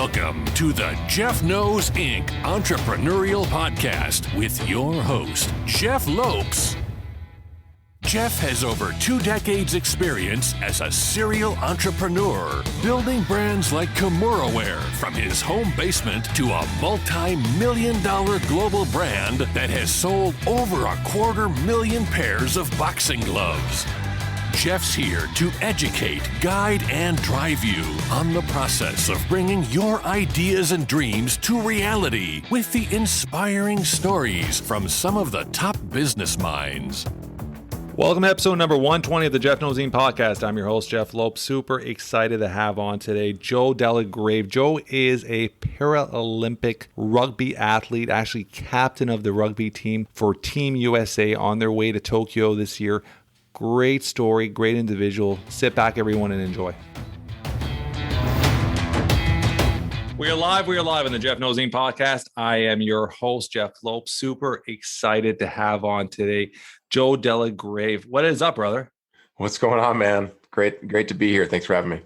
Welcome to the Jeff Knows Inc. Entrepreneurial Podcast with your host, Jeff Lopes. Jeff has over 2 decades experience as a serial entrepreneur, building brands like Kimura from his home basement to a multi-million-dollar global brand that has sold over 250,000 pairs of boxing gloves. Jeff's here to educate, guide, and drive you on the process of bringing your ideas and dreams to reality with the inspiring stories from some of the top business minds. Welcome to episode number 120 of the Jeff Knows Inc. podcast. I'm your host, Jeff Lopes. Super excited to have on today Joe Delagrave. Joe is a Paralympic rugby athlete, actually captain of the rugby team for Team USA on their way to Tokyo this year. Great story, great individual. Sit back, everyone, and enjoy. We are live on the Jeff Knows Inc. podcast. I am your host, Jeff Lopes. Super excited to have on today Joe Delagrave. What is up, brother? What's going on, man? Great to be here. Thanks for having me.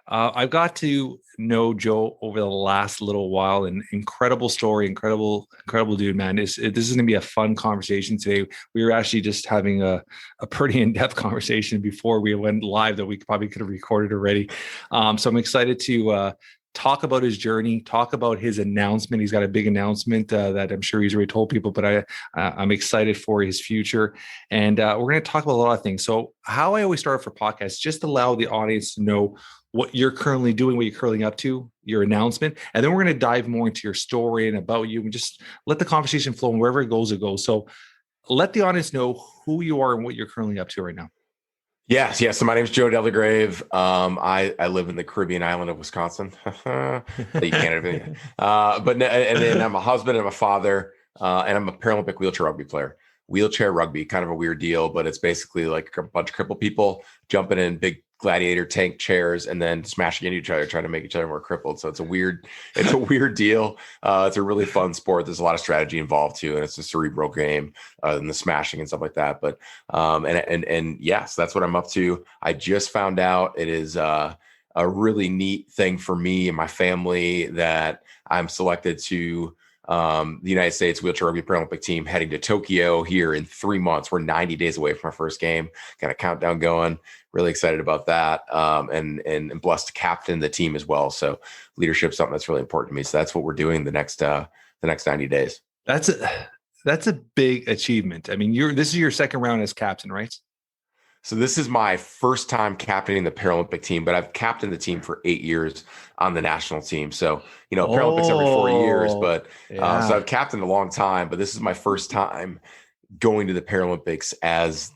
I've got to know Joe over the last little while. An incredible story, incredible dude, man. This is going to be a fun conversation today. We were actually just having a pretty in-depth conversation before we went live that we probably could have recorded already. So I'm excited to talk about his journey, talk about his announcement. He's got a big announcement that I'm sure he's already told people, but I'm excited for his future. And we're going to talk about a lot of things. So how I always start for podcasts, just allow the audience to know what you're currently doing, what you're currently up to, your announcement. And then we're going to dive more into your story and about you and just let the conversation flow, and wherever it goes, it goes. So let the audience know who you are and what you're currently up to right now. Yes. So my name is Joe Delagrave. I live in the Caribbean island of Wisconsin. You can't everything. And then I'm a husband and I'm a father, and I'm a Paralympic wheelchair rugby player. Wheelchair rugby, kind of a weird deal, but it's basically like a bunch of crippled people jumping in big gladiator tank chairs and then smashing into each other, trying to make each other more crippled. So it's a weird deal. It's a really fun sport. There's a lot of strategy involved too. And it's a cerebral game and the smashing and stuff like that. But, and yes, that's what I'm up to. I just found out it is a really neat thing for me and my family that I'm selected to the United States Wheelchair Rugby Paralympic team heading to Tokyo here in 3 months. We're 90 days away from our first game. Got a countdown going. Really excited about that, and blessed to captain the team as well. So leadership is something that's really important to me. So that's what we're doing the next 90 days. That's a big achievement. I mean, this is your second round as captain, right? So this is my first time captaining the Paralympic team, but I've captained the team for 8 years on the national team. So, Paralympics every 4 years, but so I've captained a long time, but this is my first time going to the Paralympics as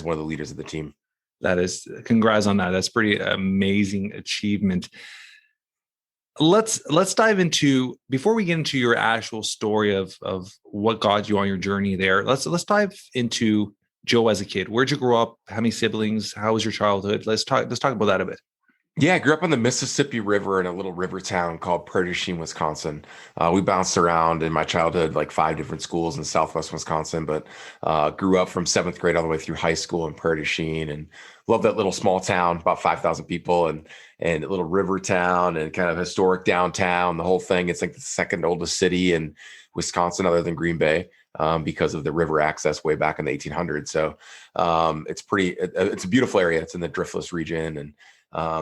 one of the leaders of the team. That is, congrats on that. That's pretty amazing achievement. Let's dive into, before we get into your actual story of what got you on your journey there, let's dive into Joe as a kid. Where'd you grow up? How many siblings? How was your childhood? Let's talk about that a bit. Yeah, I grew up on the Mississippi River in a little river town called Prairie du Chien, Wisconsin. We bounced around in my childhood, like 5 different schools in Southwest Wisconsin, but grew up from 7th grade all the way through high school in Prairie du Chien, and love that little small town, about 5,000 people, and a little river town and kind of historic downtown, the whole thing. It's like the second oldest city in Wisconsin other than Green Bay, because of the river access way back in the 1800s. So it's a beautiful area. It's in the Driftless region. And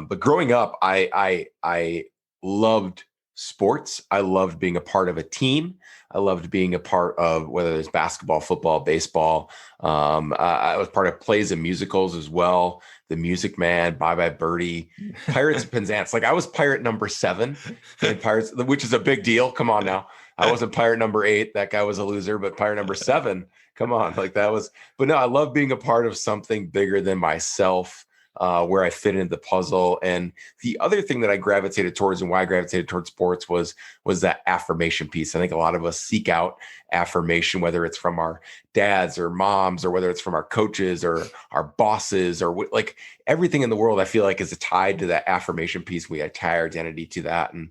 but growing up, I loved sports. I loved being a part of a team. I loved being a part of, whether it's basketball, football, baseball. I was part of plays and musicals as well. The Music Man, Bye Bye Birdie, Pirates and Penzance. Like I was pirate number 7 in Pirates, which is a big deal. Come on now. I wasn't pirate number 8. That guy was a loser, but pirate number 7. Come on. Like that was, but no, I love being a part of something bigger than myself. Where I fit into the puzzle. And the other thing that I gravitated towards, and why I gravitated towards sports, was that affirmation piece. I think a lot of us seek out affirmation, whether it's from our dads or moms, or whether it's from our coaches or our bosses, or like everything in the world, I feel like is tied to that affirmation piece. We tie our identity to that. And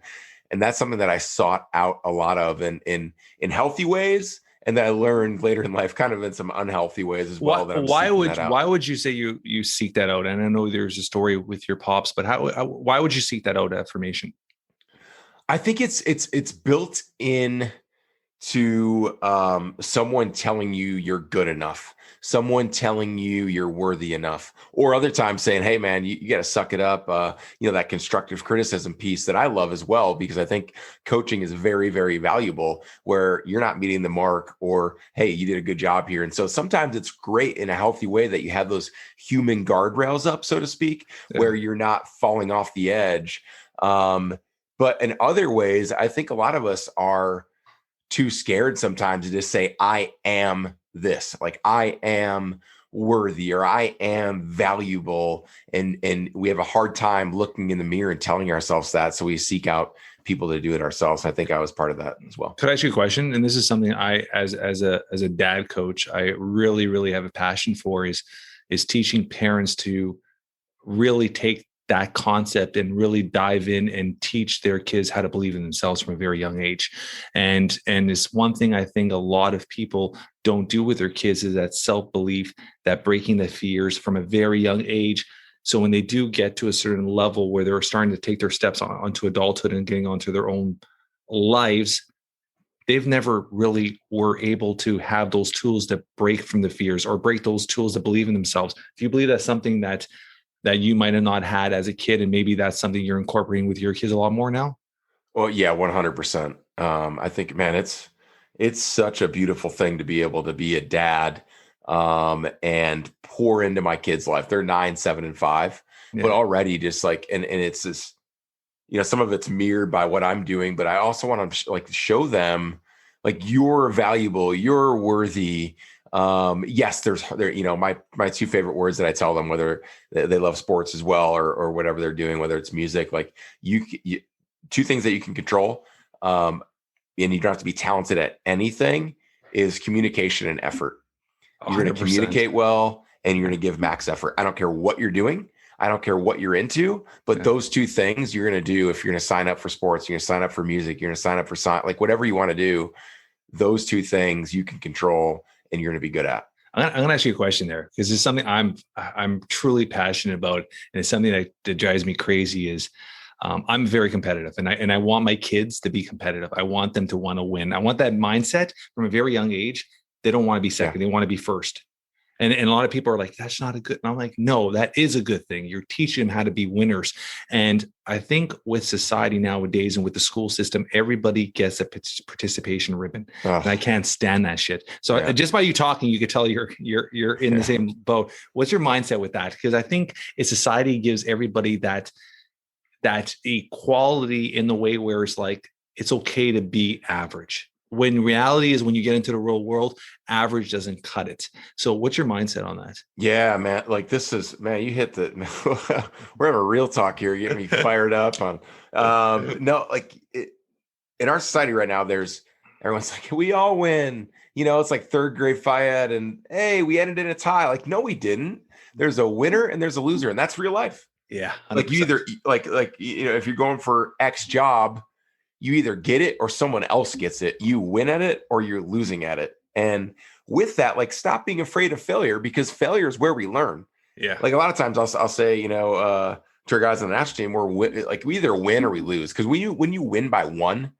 that's something that I sought out a lot of in healthy ways. And that I learned later in life, kind of in some unhealthy ways as well. Why would you say you seek that out? And I know there's a story with your pops, but why would you seek that out, affirmation? I think it's built in to someone telling you you're good enough, someone telling you you're worthy enough, or other times saying, hey man, you got to suck it up. That constructive criticism piece that I love as well, because I think coaching is very, very valuable where you're not meeting the mark, or, hey, you did a good job here. And so sometimes it's great in a healthy way that you have those human guardrails up, so to speak, where you're not falling off the edge. But in other ways, I think a lot of us are too scared sometimes to just say, I am this, like I am worthy, or I am valuable. And we have a hard time looking in the mirror and telling ourselves that. So we seek out people to do it ourselves. I think I was part of that as well. Could I ask you a question? And this is something I, as a dad coach, I really, really have a passion for is teaching parents to really take that concept and really dive in and teach their kids how to believe in themselves from a very young age. And it's one thing I think a lot of people don't do with their kids is that self-belief, that breaking the fears from a very young age. So when they do get to a certain level where they're starting to take their steps onto adulthood and getting onto their own lives, they've never really were able to have those tools to break from the fears or break those tools to believe in themselves. Do you believe that's something that you might have not had as a kid, and maybe that's something you're incorporating with your kids a lot more now? Well, yeah, 100%. I think, man, it's such a beautiful thing to be able to be a dad and pour into my kids' life. They're 9, 7, and 5, but already just like, and it's this, some of it's mirrored by what I'm doing, but I also want to show them like you're valuable, you're worthy. Yes, there, my two favorite words that I tell them, whether they love sports as well, or whatever they're doing, whether it's music, like you two things that you can control. And you don't have to be talented at anything, is communication and effort. You're going to communicate well, and you're going to give max effort. I don't care what you're doing. I don't care what you're into, but those two things you're going to do. If you're going to sign up for sports, you're going to sign up for music, you're going to sign up for like whatever you want to do, those two things you can control and you're going to be good at. I'm going to ask you a question there, because it's something I'm truly passionate about. And it's something that drives me crazy is I'm very competitive, and I want my kids to be competitive. I want them to want to win. I want that mindset from a very young age. They don't want to be second. They want to be first. And a lot of people are like, that's not a good. And I'm like, no, that is a good thing. You're teaching them how to be winners. And I think with society nowadays and with the school system, everybody gets a participation ribbon. And I can't stand that shit. So just by you talking, you could tell you're in the same boat. What's your mindset with that? Because I think society gives everybody that equality in the way where it's like, it's okay to be average. When reality is, when you get into the real world, average doesn't cut it. So what's your mindset on that? Yeah, man. Like this is, man, you hit the, we're having a real talk here. You get me fired up on, no, like in our society right now, everyone's like, we all win, it's like third grade FIAD and hey, we ended in a tie. Like, no, we didn't. There's a winner and there's a loser, and that's real life. Yeah. 100%. Like you either if you're going for X job, you either get it or someone else gets it. You win at it or you're losing at it. And with that, stop being afraid of failure, because failure is where we learn. Yeah. Like a lot of times I'll say, to our guys on the national team, we either win or we lose. Because when you win by 1,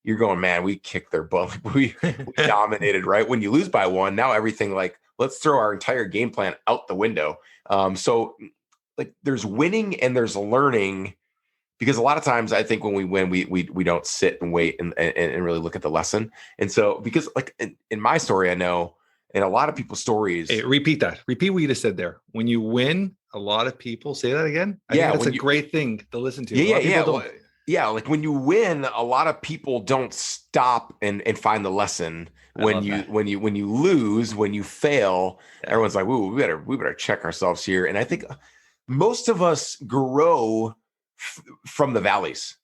you're going, man, we kicked their butt. We dominated, right? When you lose by 1, now everything let's throw our entire game plan out the window. So there's winning and there's learning. Because a lot of times I think when we win, we don't sit and wait and really look at the lesson. And so, because in my story, I know in a lot of people's stories. Hey, repeat that. Repeat what you just said there. When you win, a lot of people say that again. I think that's a great thing to listen to. Yeah. Like when you win, a lot of people don't stop and find the lesson. When you lose, when you fail, everyone's like, "Ooh, we better check ourselves here." And I think most of us grow from the valleys,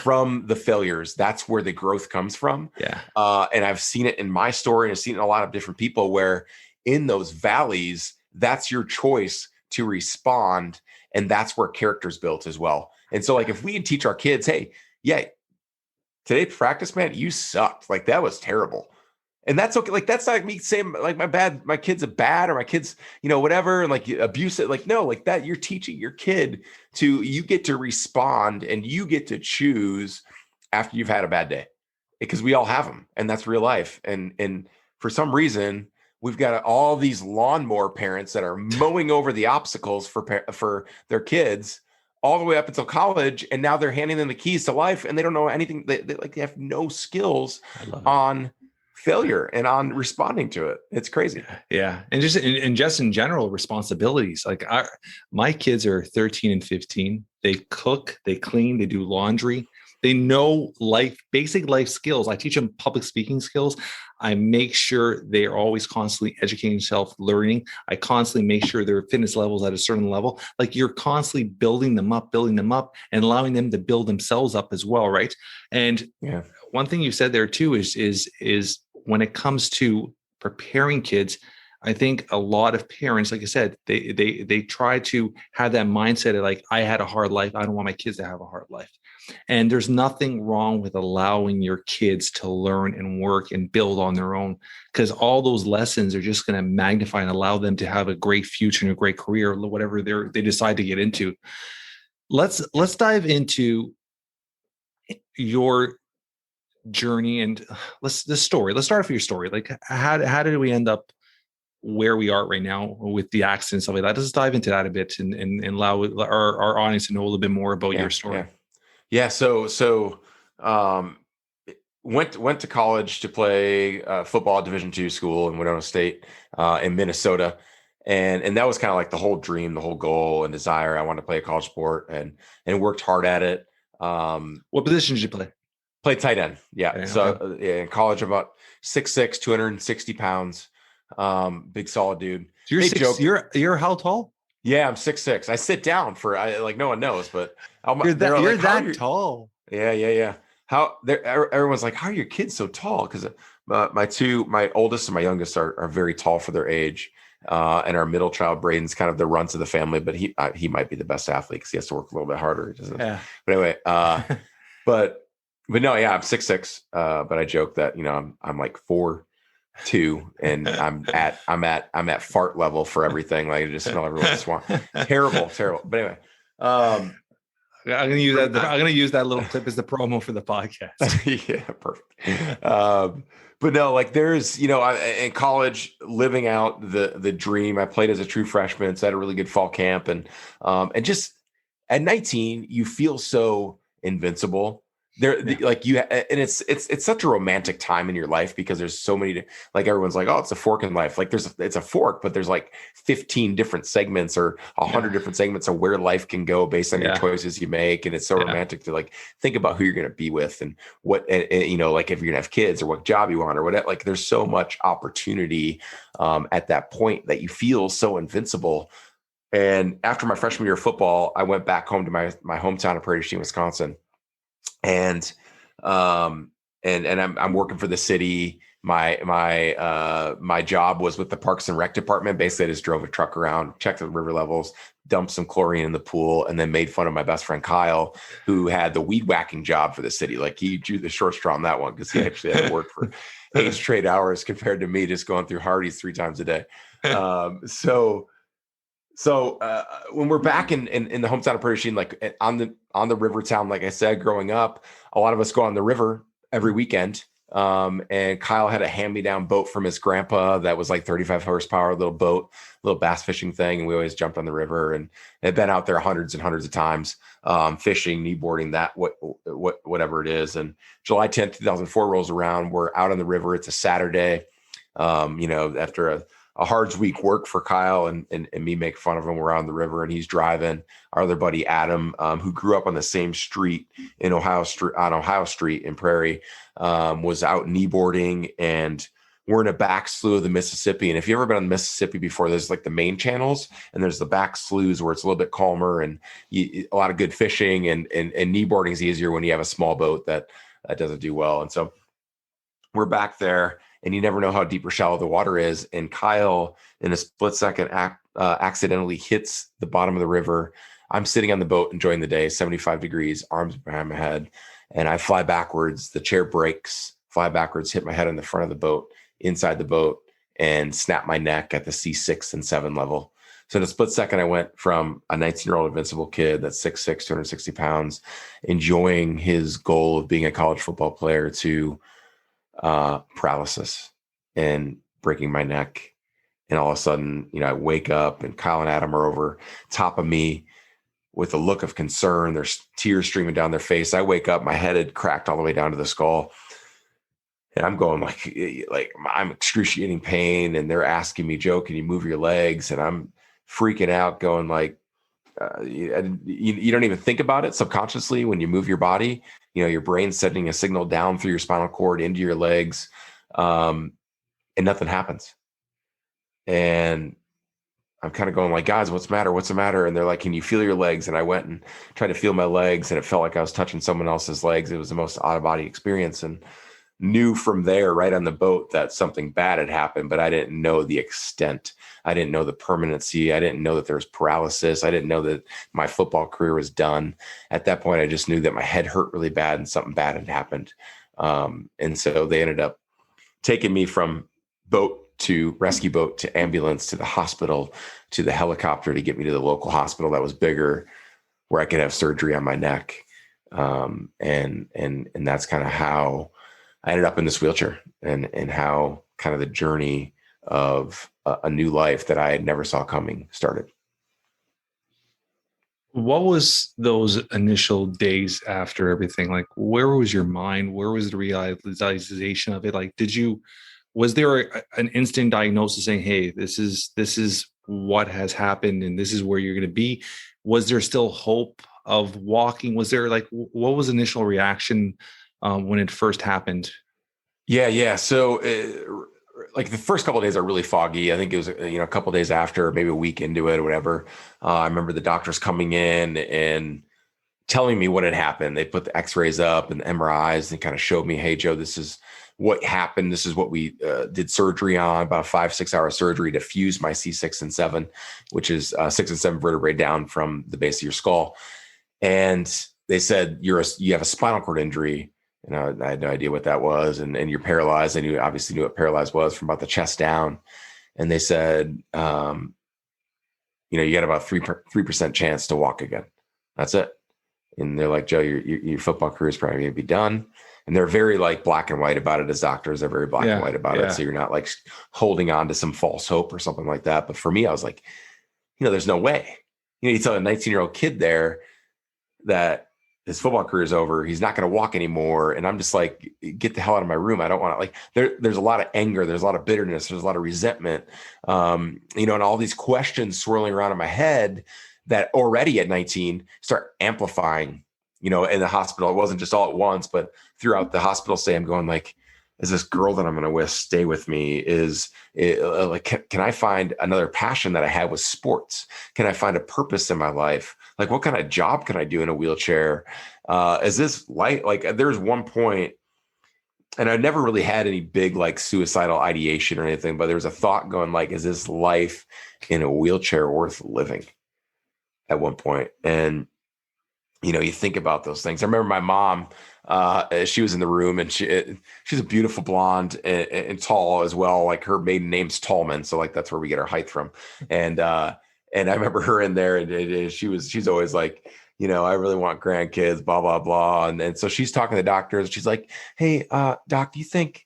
from the failures. That's where the growth comes from. Yeah. And I've seen it in my story, and I've seen it in a lot of different people, where in those valleys, that's your choice to respond. And that's where character's built as well. And so if we teach our kids, hey, today's practice, man, you sucked. That was terrible. And that's okay. That's not me saying my kid's a bad, or my kid's, whatever, and abuse it. No, that you're teaching your kid you get to respond and you get to choose after you've had a bad day, because we all have them, and that's real life. And for some reason, we've got all these lawnmower parents that are mowing over the obstacles for their kids all the way up until college, and now they're handing them the keys to life, and they don't know anything. They have no skills on failure and on responding to it. It's crazy. Yeah. And just in general, responsibilities. Like my kids are 13 and 15. They cook, they clean, they do laundry. They know basic life skills. I teach them public speaking skills. I make sure they are always constantly educating themselves, learning. I constantly make sure their fitness levels at a certain level. Like you're constantly building them up, and allowing them to build themselves up as well, right? And one thing you said there too is when it comes to preparing kids, I think a lot of parents, like I said, they try to have that mindset of like, I had a hard life, I don't want my kids to have a hard life. And there's nothing wrong with allowing your kids to learn and work and build on their own, because all those lessons are just going to magnify and allow them to have a great future and a great career, whatever they decide to get into. Let's dive into your journey and this story. Let's start off with your story. Like how did we end up where we are right now with the accident and stuff like that? Let's dive into that a bit and allow our audience to know a little bit more about your story. Yeah. So went to college to play football at Division II school in Winona State in Minnesota. And that was kind of like the whole dream, the whole goal and desire. I wanted to play a college sport and worked hard at it. What position did you play? Played tight end. Yeah. Okay, so in college, about 6'6", 260 pounds. Big solid dude. So you're how tall? Yeah, I'm 6'6". I sit down no one knows, but you're that tall. Yeah. Everyone's like, how are your kids so tall? Because my oldest and my youngest are very tall for their age. And our middle child, Braden's kind of the runt of the family, but he might be the best athlete because he has to work a little bit harder. Yeah. But anyway, but no, yeah, I'm 6'6". But I joke that, I'm like 4'2", and I'm at fart level for everything. Like I just smell everyone's swamp. Terrible. But anyway, I'm gonna use that little clip as the promo for the podcast. Yeah, perfect. But no, like there's, in college, living out the dream. I played as a true freshman, so I had a really good fall camp, and just at 19, you feel so invincible. It's such a romantic time in your life because there's so many, like everyone's like, oh, it's a fork in life. Like it's a fork, but there's like 15 different segments or 100 different segments of where life can go based on your choices you make. And it's so romantic to like think about who you're going to be with and what, like if you're gonna have kids or what job you want or whatever. Like there's so much opportunity at that point that you feel so invincible. And after my freshman year of football, I went back home to my hometown of Prairie du Chien, Wisconsin. And I'm working for the city. My job was with the Parks and Rec department. Basically, I just drove a truck around, checked the river levels, dumped some chlorine in the pool, and then made fun of my best friend Kyle, who had the weed whacking job for the city. Like he drew the short straw on that one because he actually had to work for 8 straight hours compared to me just going through Hardee's 3 times a day. So when we're back in the hometown of Prairie du Chien, like on the river town, like I said, growing up, a lot of us go on the river every weekend. And Kyle had a hand-me-down boat from his grandpa that was like 35 horsepower, little boat, little bass fishing thing. And we always jumped on the river and had been out there hundreds and hundreds of times, fishing, kneeboarding, whatever it is. And July 10th, 2004 rolls around. We're out on the river. It's a Saturday, after a hard week work for Kyle and me make fun of him. We're on the river and he's driving. Our other buddy, Adam, who grew up on the same street on Ohio Street in Prairie, was out kneeboarding, and we're in a back slough of the Mississippi. And if you've ever been on the Mississippi before, there's like the main channels and there's the back sloughs where it's a little bit calmer and a lot of good fishing and kneeboarding is easier when you have a small boat that doesn't do well. And so we're back there. And you never know how deep or shallow the water is. And Kyle, in a split second, accidentally hits the bottom of the river. I'm sitting on the boat enjoying the day, 75 degrees, arms behind my head. And I fly backwards. The chair breaks, fly backwards, hit my head on the front of the boat, inside the boat, and snap my neck at the C6 and 7 level. So in a split second, I went from a 19-year-old invincible kid that's 6'6", 260 pounds, enjoying his goal of being a college football player, to paralysis and breaking my neck. And all of a sudden, I wake up and Kyle and Adam are over top of me with a look of concern. There's tears streaming down their face. I wake up, my head had cracked all the way down to the skull. And I'm going like I'm excruciating pain. And they're asking me, Joe, can you move your legs? And I'm freaking out, going like, you don't even think about it subconsciously when you move your body. Your brain's sending a signal down through your spinal cord into your legs, and nothing happens. And I'm kind of going like, guys, what's the matter? What's the matter? And they're like, can you feel your legs? And I went and tried to feel my legs, and it felt like I was touching someone else's legs. It was the most out of body experience, and knew from there, right on the boat, that something bad had happened, but I didn't know the extent. I didn't know the permanency. I didn't know that there was paralysis. I didn't know that my football career was done. At that point, I just knew that my head hurt really bad and something bad had happened. And so they ended up taking me from rescue boat to ambulance to the hospital to the helicopter to get me to the local hospital that was bigger, where I could have surgery on my neck. And that's kind of how I ended up in this wheelchair, and how kind of the journey of a new life that I had never saw coming started. What was those initial days after everything? Like, where was your mind? Where was the realization of it? Like, was there an instant diagnosis saying, hey, this is what has happened and this is where you're going to be? Was there still hope of walking? Was there what was the initial reaction when it first happened? Yeah. So the first couple of days are really foggy. I think it was, a couple of days after, maybe a week into it or whatever. I remember the doctors coming in and telling me what had happened. They put the x-rays up and the MRIs and kind of showed me, hey, Joe, this is what happened. This is what we did surgery on, about a 5-6 hour surgery to fuse my C6 and 7, which is 6 and 7 vertebrae down from the base of your skull. And they said, you have a spinal cord injury. And I had no idea what that was. And you're paralyzed. I obviously knew what paralyzed was from about the chest down. And they said, you got about 3% chance to walk again. That's it. And they're like, Joe, your football career is probably going to be done. And they're very black and white about it as doctors. They're very black and white about it. So you're not holding on to some false hope or something like that. But for me, I was like, there's no way. You tell a 19-year-old kid there that his football career is over. He's not going to walk anymore. And I'm just like, get the hell out of my room. I don't want to there's a lot of anger. There's a lot of bitterness. There's a lot of resentment, and all these questions swirling around in my head that already at 19 start amplifying, in the hospital. It wasn't just all at once, but throughout the hospital stay, I'm going like, is this girl that I'm going to stay with me? Can I find another passion that I had with sports? Can I find a purpose in my life? What kind of job can I do in a wheelchair? Is this life? There's one point, and I never really had any big suicidal ideation or anything, but there was a thought going is this life in a wheelchair worth living at one point? And, you think about those things. I remember my mom, she was in the room, and she's a beautiful blonde and tall as well. Her maiden name's Tallman. So that's where we get our height from. And I remember her in there, and she's always like, I really want grandkids, blah, blah, blah. And so she's talking to doctors. She's like, hey, doc, do you think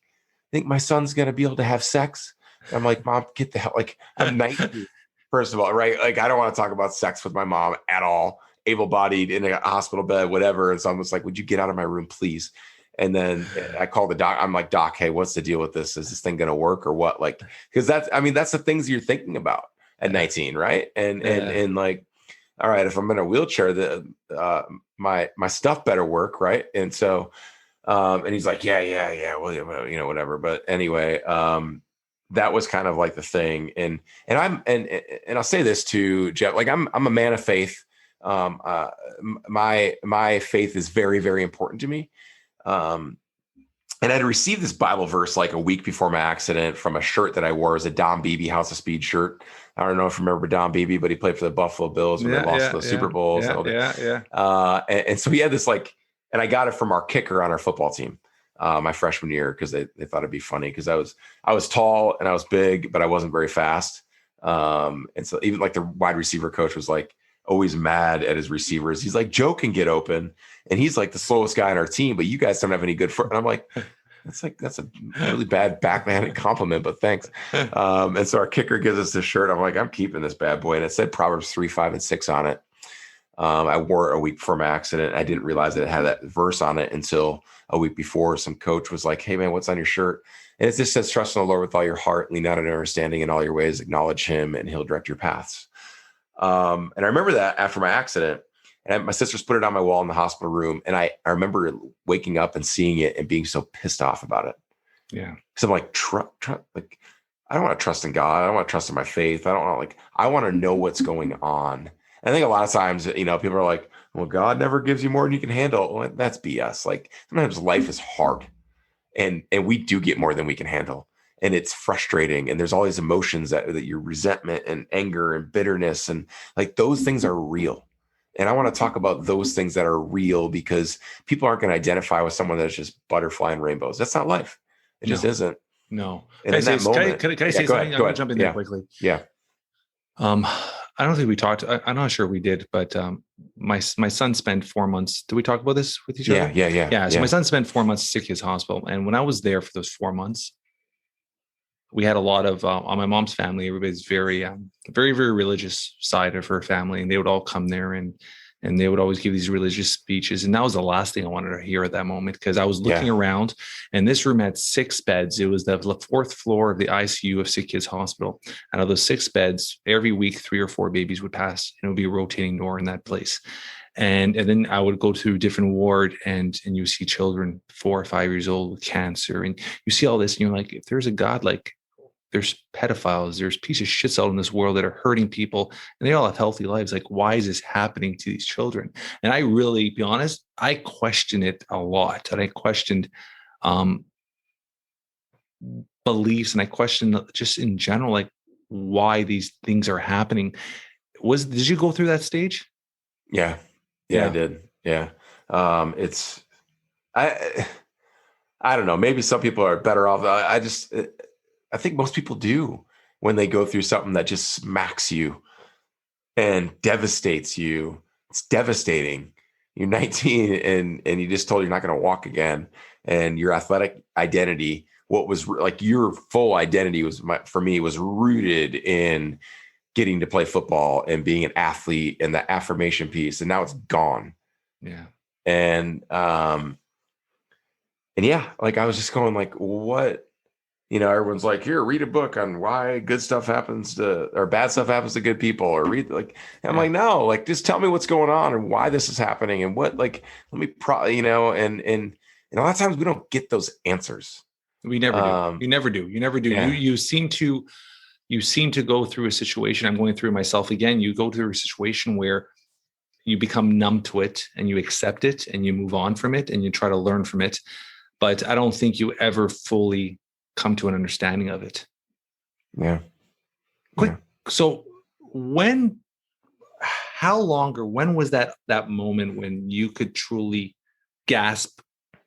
my son's going to be able to have sex? I'm like, Mom, get the hell, I'm 19, first of all, right? I don't want to talk about sex with my mom at all. Able-bodied in a hospital bed, whatever. And so I'm just like, would you get out of my room, please? And then I called the doc. I'm like, Doc, hey, what's the deal with this? Is this thing going to work or what? Because that's the things you're thinking about at 19, right? And all right, if I'm in a wheelchair, my stuff better work, right? And so, and he's like, yeah, well, whatever. But anyway, that was kind of the thing. And I'll say this too, Jeff. I'm a man of faith. My faith is very, very important to me. And I'd received this Bible verse a week before my accident from a shirt that I wore. It was a Don Beebe House of Speed shirt. I don't know if you remember Don Beebe, but he played for the Buffalo Bills when they lost the Super Bowls. And so he had this and I got it from our kicker on our football team, my freshman year, because they thought it'd be funny because I was tall and I was big, but I wasn't very fast. And so even like the wide receiver coach was like always mad at his receivers. He's like, Joe can get open and he's like the slowest guy on our team, but you guys don't have any good foot. And I'm like, that's a really bad backhanded compliment, but thanks. And so our kicker gives us this shirt. I'm like, I'm keeping this bad boy. And it said Proverbs 3, 5, and 6 on it. I wore it a week before my accident. I didn't realize that it had that verse on it until a week before. Some coach was like, hey man, what's on your shirt? And it just says, trust in the Lord with all your heart, lean not on your understanding, in all your ways, acknowledge him and he'll direct your paths. And I remember that after my accident, and my sisters put it on my wall in the hospital room. And I remember waking up and seeing it and being so pissed off about it. Yeah. Cause I'm like, like, I don't want to trust in God. I don't want to trust in my faith. I want to know what's going on. And I think a lot of times, people are like, well, God never gives you more than you can handle. Well, that's BS. Like sometimes life is hard and we do get more than we can handle. And it's frustrating. And there's all these emotions that your resentment and anger and bitterness and like those things are real. And I want to talk about those things that are real because people aren't going to identify with someone that's just butterfly and rainbows. That's not life. It just isn't. No. And in that moment, can I say something? I'm going to jump in there quickly. Yeah. I don't think we talked. I'm not sure we did, but my son spent 4 months. Did we talk about this with each other? Yeah. So my son spent 4 months sick at his hospital. And when I was there for those 4 months, we had a lot of, on my mom's family, everybody's very, very, very religious side of her family. And they would all come there and they would always give these religious speeches. And that was the last thing I wanted to hear at that moment, because I was looking around and this room had 6 beds. It was the 4th floor of the ICU of Sick Kids Hospital. Out of those 6 beds, every week, 3 or 4 babies would pass, and it would be a rotating door in that place. And then I would go to a different ward and you see children 4 or 5 years old with cancer. And you see all this and you're like, if there's a God, like, there's pedophiles, there's pieces of shit out in this world that are hurting people and they all have healthy lives. Like, why is this happening to these children? And I really, be honest, I question it a lot. And I questioned beliefs and I questioned just in general, like why these things are happening. Did you go through that stage? Yeah, I did. Yeah. I don't know. Maybe some people are better off. I think most people do when they go through something that just smacks you and devastates you. It's devastating. You're 19 and you just told you're not going to walk again. And your athletic identity, what was like your full identity was rooted in getting to play football and being an athlete and the affirmation piece. And now it's gone. Yeah. And yeah, like I was just going like, what? Everyone's like, here, read a book on why good stuff happens or bad stuff happens to good people, or read like, I'm like, no, like, just tell me what's going on and why this is happening and what, like, let me and a lot of times we don't get those answers. We never do. You never do. You never do. Yeah. You seem to go through a situation. I'm going through myself again. You go through a situation where you become numb to it and you accept it and you move on from it and you try to learn from it. But I don't think you ever fully come to an understanding of it. Yeah. Quick. So when was that moment when you could truly grasp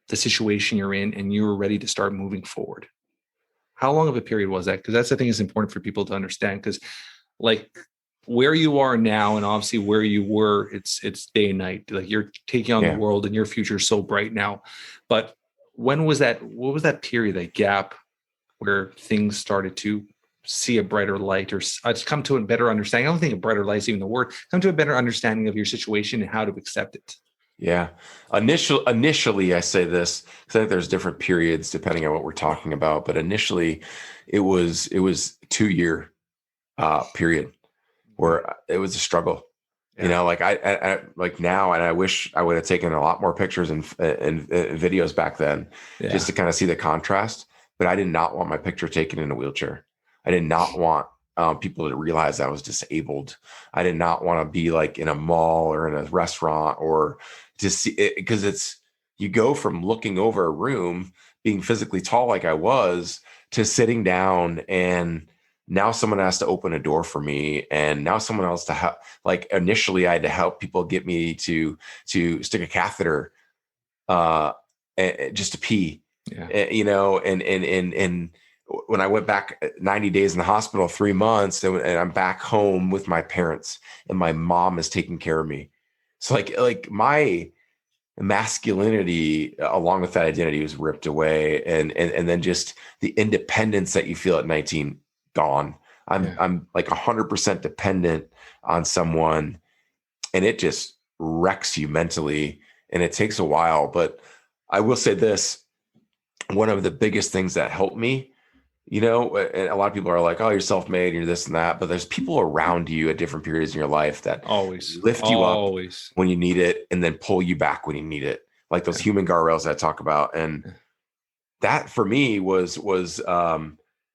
the situation you're in and you were ready to start moving forward? How long of a period was that? Because that's the thing that's important for people to understand. Because like where you are now and obviously where you were, it's day and night. Like you're taking on the world and your future is so bright now. But what was that period, that gap where things started to see a brighter light, or just come to a better understanding? I don't think a brighter light is even the word. Come to a better understanding of your situation and how to accept it. Yeah. Initially, I say this because I think there's different periods depending on what we're talking about. But initially, it was 2-year period where it was a struggle. Yeah. Like I like now, and I wish I would have taken a lot more pictures and videos back then, just to kind of see the contrast. But I did not want my picture taken in a wheelchair. I did not want people to realize I was disabled. I did not want to be like in a mall or in a restaurant or just see it, because you go from looking over a room, being physically tall like I was, to sitting down, and now someone has to open a door for me, and now someone else to help. Like initially, I had to help people get me to stick a catheter, just to pee. Yeah. And when I went back 90 days in the hospital, 3 months, and I'm back home with my parents, and my mom is taking care of me. So like my masculinity along with that identity was ripped away, and then just the independence that you feel at 19 gone. I'm like 100% dependent on someone, and it just wrecks you mentally, and it takes a while. But I will say this, one of the biggest things that helped me, and a lot of people are like, oh, you're self-made, you're this and that, but there's people around you at different periods in your life that always lift you up when you need it and then pull you back when you need it. Like those human guardrails that I talk about. And that for me was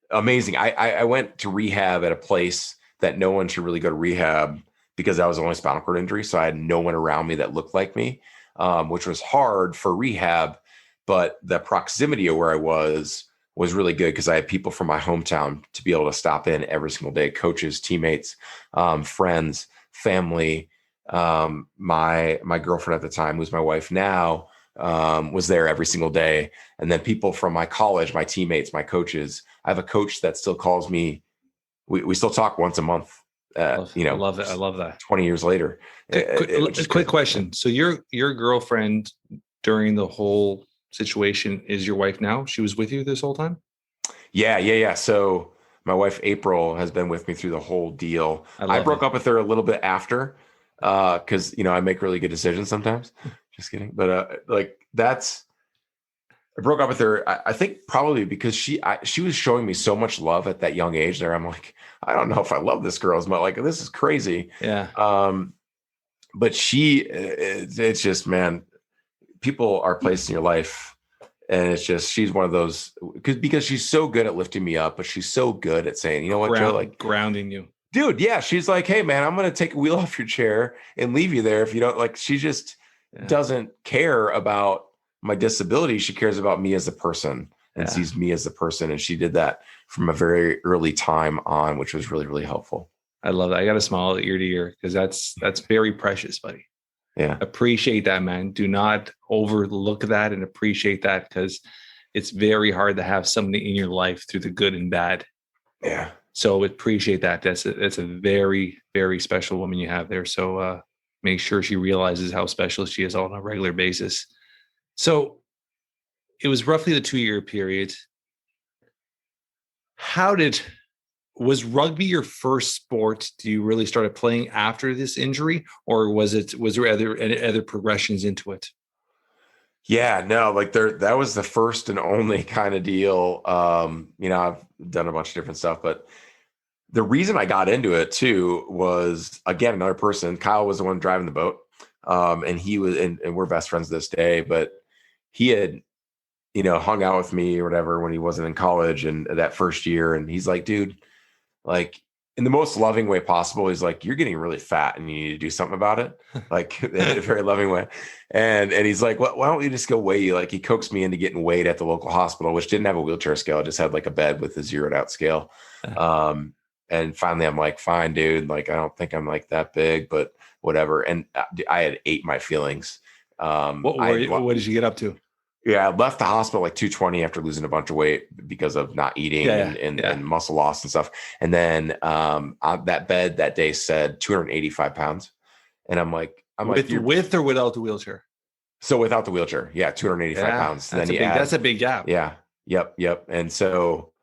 amazing. I went to rehab at a place that no one should really go to rehab because I was the only spinal cord injury. So I had no one around me that looked like me, which was hard for rehab. But the proximity of where I was really good because I had people from my hometown to be able to stop in every single day, coaches, teammates, friends, family. My girlfriend at the time, who's my wife now, was there every single day. And then people from my college, my teammates, my coaches. I have a coach that still calls me. We still talk once a month. I love that. I love that. 20 years later. Quick question. So your girlfriend during the whole situation is your wife now? She was with you this whole time? Yeah. So my wife, April, has been with me through the whole deal. I broke up with her a little bit after, because, I make really good decisions sometimes. Just kidding. But I broke up with her, I think probably because she was showing me so much love at that young age there. I'm like, I don't know if I love this girl as much. Like, this is crazy. Yeah. But it's just, man, people are placed in your life, and it's just, she's one of those, because she's so good at lifting me up, but she's so good at saying, you know what, Joe, like grounding you, dude. Yeah. She's like, hey man, I'm going to take a wheel off your chair and leave you there if you don't. Like, she just doesn't care about my disability. She cares about me as a person and sees me as a person. And she did that from a very early time on, which was really, really helpful. I love that. I got to smile ear to ear because that's very precious, buddy. Yeah. Appreciate that, man. Do not overlook that and appreciate that, because it's very hard to have somebody in your life through the good and bad. Yeah. So appreciate that. That's a very, very special woman you have there. So make sure she realizes how special she is on a regular basis. So it was roughly the 2-year period. Was rugby your first sport? Do you really started playing after this injury, or was there other progressions into it? Yeah, no, like that was the first and only kind of deal. I've done a bunch of different stuff, but the reason I got into it too was, again, another person. Kyle was the one driving the boat. And he was, and we're best friends this day, but he had, hung out with me or whatever when he wasn't in college and that first year. And he's like, dude, like, in the most loving way possible, he's like, you're getting really fat and you need to do something about it. Like, in a very loving way. And he's like, well, why don't we just go weigh you? Like, he coaxed me into getting weighed at the local hospital, which didn't have a wheelchair scale. It just had like a bed with a zeroed out scale. And finally I'm like, fine, dude. Like, I don't think I'm like that big, but whatever. And I had ate my feelings. What did you get up to? Yeah, I left the hospital like 220 after losing a bunch of weight because of not eating and muscle loss and stuff. And then on that bed that day said 285 pounds. And I'm like, with or without the wheelchair? So without the wheelchair, 285 pounds. That's a big gap. Yeah. Yep. And so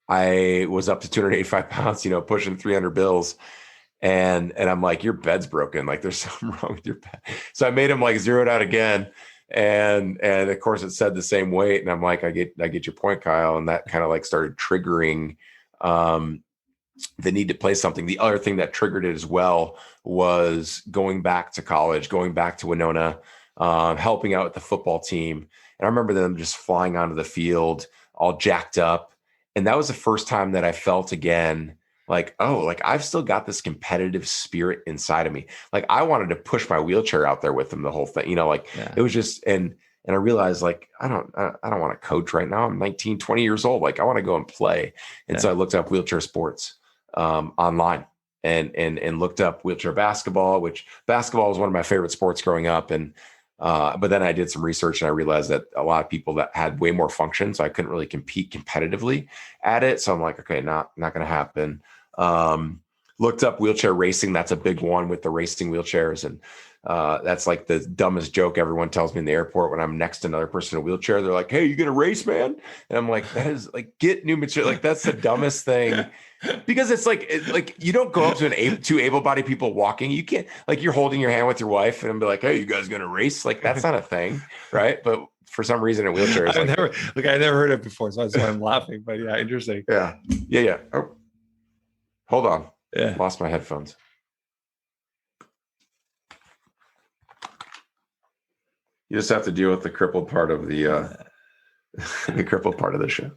I was up to 285 pounds, pushing 300 bills. And I'm like, your bed's broken. Like, there's something wrong with your bed. So I made him like zeroed out again. And of course it said the same weight. And I'm like, I get your point, Kyle. And that kind of like started triggering the need to play something. The other thing that triggered it as well was going back to college, going back to Winona, helping out with the football team. And I remember them just flying onto the field all jacked up. And that was the first time that I felt again, like, oh, like I've still got this competitive spirit inside of me. Like, I wanted to push my wheelchair out there with them, the whole thing, It was just, and I realized like, I don't want to coach right now. I'm 19, 20 years old. Like, I want to go and play. And so I looked up wheelchair sports online and looked up wheelchair basketball, which basketball was one of my favorite sports growing up. And But then I did some research and I realized that a lot of people that had way more function, so I couldn't really compete competitively at it. So I'm like, okay, not going to happen. Looked up wheelchair racing. That's a big one with the racing wheelchairs. And that's like the dumbest joke everyone tells me in the airport when I'm next to another person in a wheelchair. They're like, hey, you gonna race, man? And I'm like, that is like, get new material. Like, that's the dumbest thing. Because it's like you don't go up to two able-bodied people walking. You can't, like, you're holding your hand with your wife and be like, hey, you guys gonna race? Like, that's not a thing, right? But for some reason in wheelchairs, I never heard it before, so that's why I'm laughing. But yeah, interesting. Yeah. Oh, hold on. Yeah, lost my headphones. You just have to deal with the crippled part of the the crippled part of the show.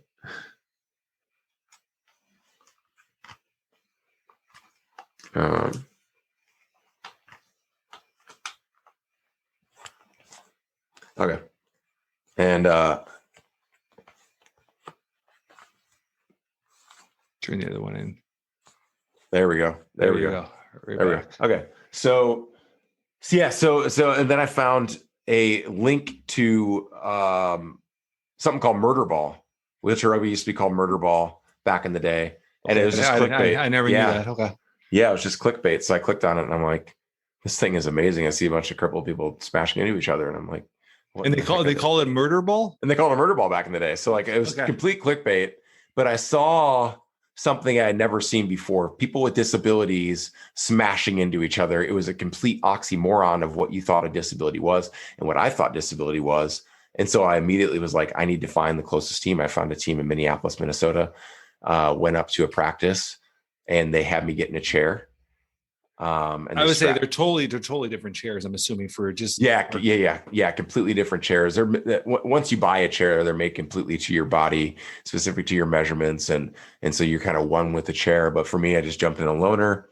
Okay. And turn the other one in. There we go. There we go. Okay. So and then I found a link to something called Murder Ball. Wheelchair rugby used to be called Murder Ball back in the day. And it was just clickbait. I never knew that. Okay. Yeah, it was just clickbait. So I clicked on it and I'm like, this thing is amazing. I see a bunch of crippled people smashing into each other. And I'm like, and they call it Murder Ball? And they call it Murder Ball back in the day. So like, it was complete clickbait, but I saw something I had never seen before. People with disabilities smashing into each other. It was a complete oxymoron of what you thought a disability was and what I thought disability was. And so I immediately was like, I need to find the closest team. I found a team in Minneapolis, Minnesota, went up to a practice and they had me get in a chair. And I would say they're totally different chairs. I'm assuming for just completely different chairs. Once you buy a chair, they're made completely to your body, specific to your measurements, and so you're kind of one with the chair. But for me, I just jumped in a loaner.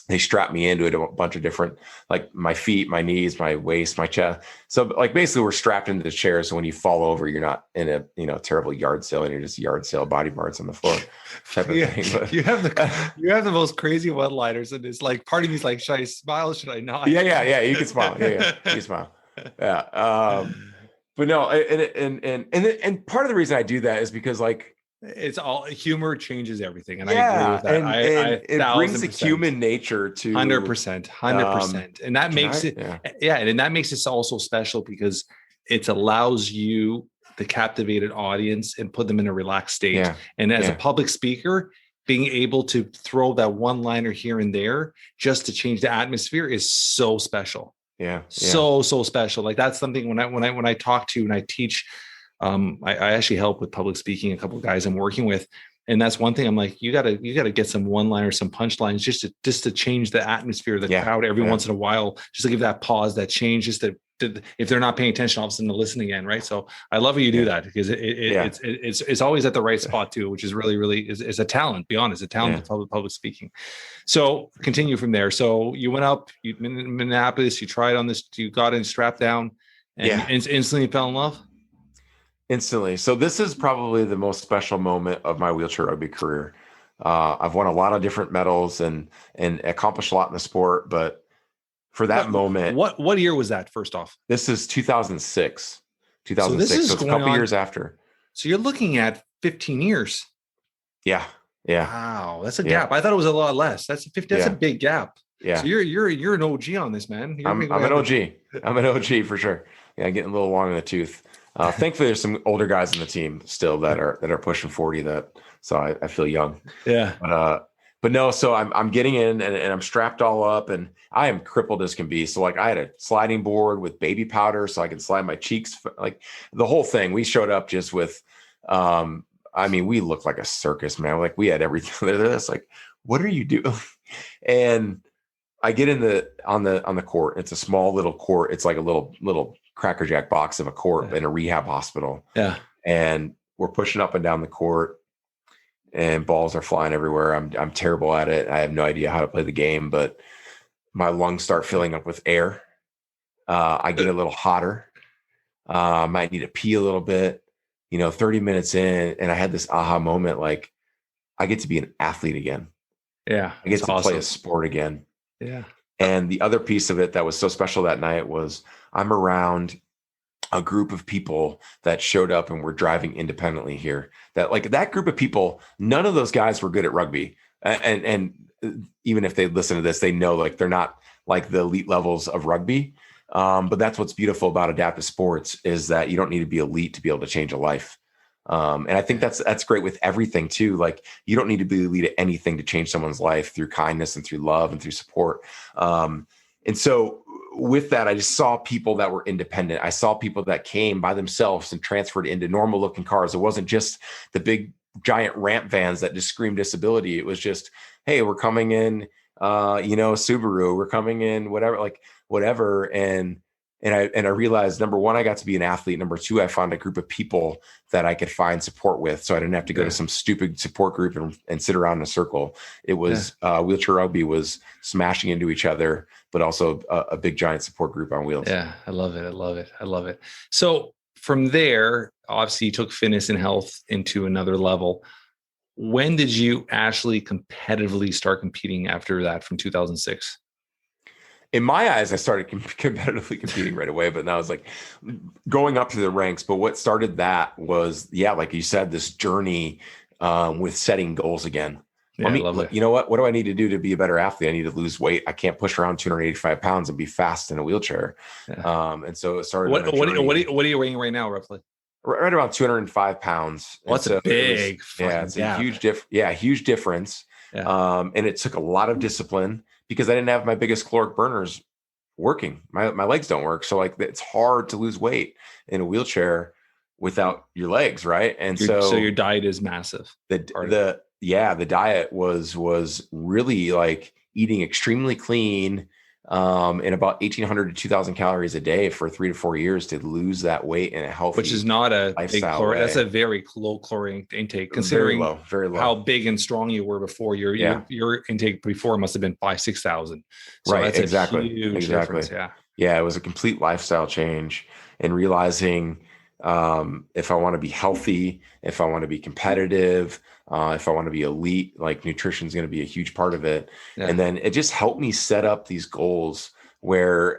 They strapped me into it, a bunch of different, like my feet, my knees, my waist, my chest. So like basically we're strapped into the chair. So when you fall over, you're not in a terrible yard sale and you're just yard sale body parts on the floor type of thing. But you have the most crazy one-liners, and it's like part of me's like, should I smile? Should I not? Yeah. You can smile. Yeah. You can smile. Yeah. But no, and part of the reason I do that is because like, it's all humor changes everything, and I agree with that. And it brings the human nature to 100%, and that makes and that makes it also special because it allows you the captivated audience and put them in a relaxed state. And as a public speaker, being able to throw that one-liner here and there just to change the atmosphere is so special. So special. Like that's something when I talk to and I teach. I actually help with public speaking, a couple of guys I'm working with. And that's one thing I'm like, you gotta get some one-liners, some punchlines, just to change the atmosphere of the crowd every once in a while, just to give that pause, that change, just to if they're not paying attention, all of a sudden to listen again. Right. So I love how you do that because it's always at the right spot too, which is really is a talent, be honest, a talent of public speaking. So continue from there. So you went up, in Minneapolis, you tried on this, you got in, strapped down, and instantly fell in love. Instantly. So this is probably the most special moment of my wheelchair rugby career. I've won a lot of different medals and accomplished a lot in the sport, but for that moment, what year was that? First off, this is 2006. So it's a couple years after. So you're looking at 15 years. Yeah. Wow, that's a gap. I thought it was a lot less. That's a big gap. Yeah. So you're an OG on this, man. I'm an OG. I'm an OG for sure. Yeah, getting a little long in the tooth. Thankfully, there's some older guys in the team still that are pushing 40. So I feel young. Yeah. But no. So I'm getting in and I'm strapped all up and I am crippled as can be. So like I had a sliding board with baby powder so I can slide my cheeks, like the whole thing. We showed up just with, we looked like a circus, man. Like we had everything. They're just like, what are you doing? And I get on the court. It's a small little court. It's like a little Cracker Jack box of a court in a rehab hospital. Yeah. And we're pushing up and down the court and balls are flying everywhere. I'm terrible at it. I have no idea how to play the game, but my lungs start filling up with air. I get a little hotter. Might need to pee a little bit, 30 minutes in. And I had this aha moment. Like I get to be an athlete again. Yeah. I get to play a sport again. Yeah. And the other piece of it that was so special that night was I'm around a group of people that showed up and were driving independently here. That group of people, none of those guys were good at rugby. And even if they listen to this, they know like they're not like the elite levels of rugby. But that's what's beautiful about adaptive sports is that you don't need to be elite to be able to change a life. And I think that's great with everything too. Like you don't need to be elite at anything to change someone's life through kindness and through love and through support. And so with that, I just saw people that were independent. I saw people that came by themselves and transferred into normal looking cars. It wasn't just the big giant ramp vans that just scream disability. It was just, hey, we're coming in, Subaru, we're coming in, whatever. And I realized, number one, I got to be an athlete. Number two, I found a group of people that I could find support with. So I didn't have to go to some stupid support group and sit around in a circle. It was wheelchair rugby was smashing into each other, but also a big giant support group on wheels. Yeah, I love it. So from there, obviously you took fitness and health into another level. When did you actually competitively start competing after that from 2006? In my eyes, I started competitively competing right away, but now it's like going up to the ranks. But what started that was, like you said, this journey with setting goals again. Yeah, I love it. You know what? What do I need to do to be a better athlete? I need to lose weight. I can't push around 285 pounds and be fast in a wheelchair. Yeah. And so it started. What are you weighing right now, roughly? Right around 205 pounds. Well, that's a big. It's a huge difference. Yeah. And it took a lot of discipline because I didn't have my biggest caloric burners working. My legs don't work. So like it's hard to lose weight in a wheelchair without your legs, right? And so your diet is massive. The diet was really like eating extremely clean, and about 1,800 to 2,000 calories a day for 3 to 4 years to lose that weight in a healthy, which is not a big caloric. That's a very low caloric intake, considering very low. How big and strong you were before. Your intake before must have been 5,000-6,000. So right, that's exactly. A huge difference. Yeah, it was a complete lifestyle change, and realizing if I want to be healthy, if I want to be competitive, if I want to be elite, like nutrition is going to be a huge part of it. Yeah. And then it just helped me set up these goals where